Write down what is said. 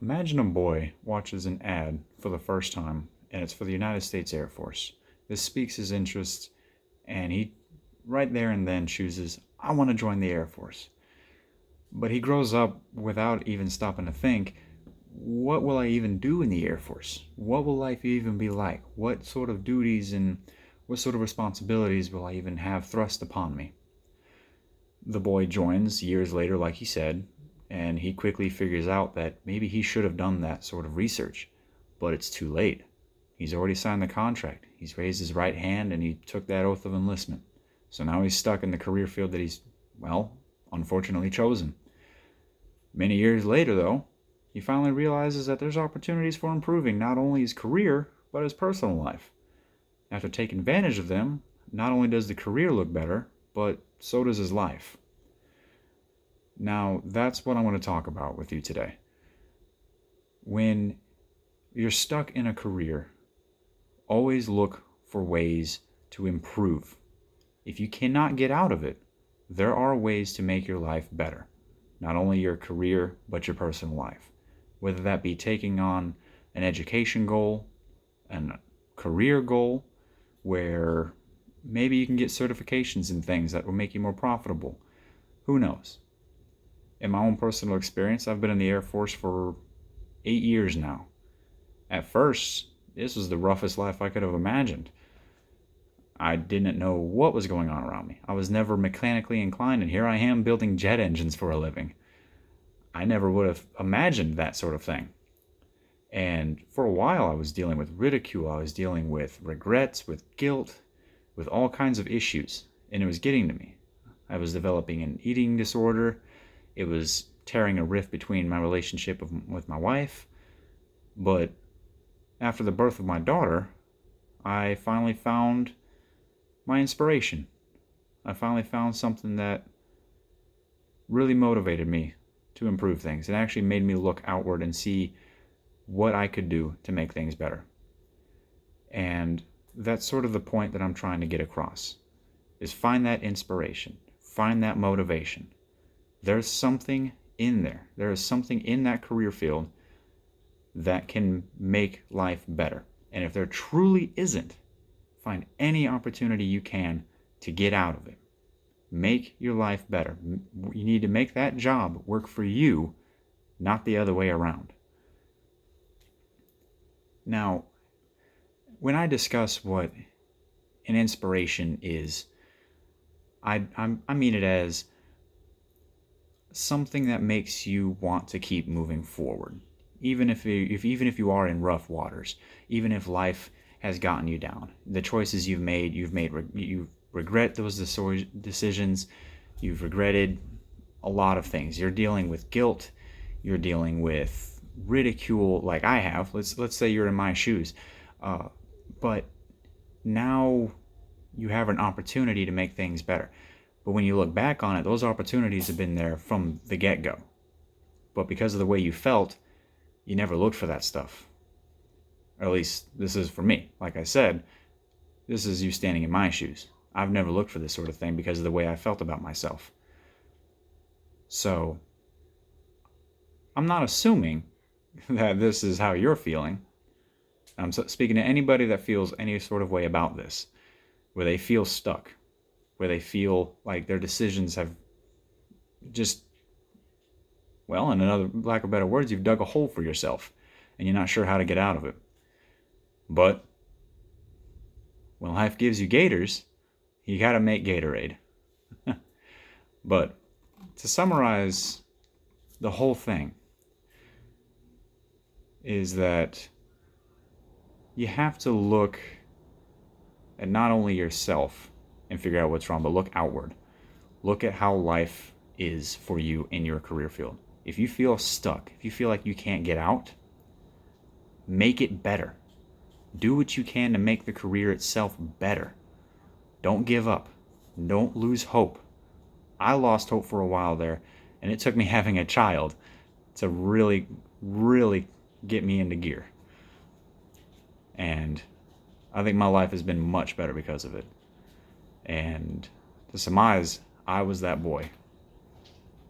Imagine a boy watches an ad for the first time, and it's for the United States Air Force. This speaks his interest, and he right there and then chooses, I want to join the Air Force. But he grows up without even stopping to think, what will I even do in the Air Force? What will life even be like? What sort of duties and what sort of responsibilities will I even have thrust upon me? The boy joins years later, like he said, and he quickly figures out that maybe he should have done that sort of research, but it's too late. He's already signed the contract. He's raised his right hand and he took that oath of enlistment. So now he's stuck in the career field that he's, well, unfortunately chosen. Many years later, though, he finally realizes that there's opportunities for improving not only his career, but his personal life. After taking advantage of them, not only does the career look better, but so does his life. Now, that's what I want to talk about with you today. When you're stuck in a career, always look for ways to improve. If you cannot get out of it, there are ways to make your life better. Not only your career, but your personal life. Whether that be taking on an education goal, a career goal, where maybe you can get certifications in things that will make you more profitable. Who knows? In my own personal experience, I've been in the Air Force for 8 years now. At first, this was the roughest life I could have imagined. I didn't know what was going on around me. I was never mechanically inclined, and here I am building jet engines for a living. I never would have imagined that sort of thing. And for a while, I was dealing with ridicule. I was dealing with regrets, with guilt, with all kinds of issues, and it was getting to me. I was developing an eating disorder. It was tearing a rift between my relationship with my wife. But after the birth of my daughter, I finally found my inspiration. I finally found something that really motivated me to improve things. It actually made me look outward and see what I could do to make things better. And that's sort of the point that I'm trying to get across, is find that inspiration, find that motivation. There's something in there. There is something in that career field that can make life better. And if there truly isn't, find any opportunity you can to get out of it. Make your life better. You need to make that job work for you, not the other way around. Now, when I discuss what an inspiration is, I mean it as something that makes you want to keep moving forward. Even if you are in rough waters, even if life has gotten you down, the choices you regret those decisions. You've regretted a lot of things. You're dealing with guilt. You're dealing with ridicule, like I have. Let's say you're in my shoes, but now you have an opportunity to make things better. But when you look back on it, those opportunities have been there from the get-go. But because of the way you felt, you never looked for that stuff. Or at least this is for me. Like I said, this is you standing in my shoes. I've never looked for this sort of thing because of the way I felt about myself. So, I'm not assuming that this is how you're feeling. I'm speaking to anybody that feels any sort of way about this, where they feel stuck, where they feel like their decisions have just, well, in another lack of better words, you've dug a hole for yourself and you're not sure how to get out of it. But when life gives you gators, you got to make gatorade. But to summarize the whole thing is that you have to look at not only yourself and figure out what's wrong, but look outward. Look at how life is for you in your career field. If you feel stuck, if you feel like you can't get out, make it better. Do what you can to make the career itself better. Don't give up. Don't lose hope. I lost hope for a while there, and it took me having a child to really, really get me into gear. And I think my life has been much better because of it. And to surmise, I was that boy.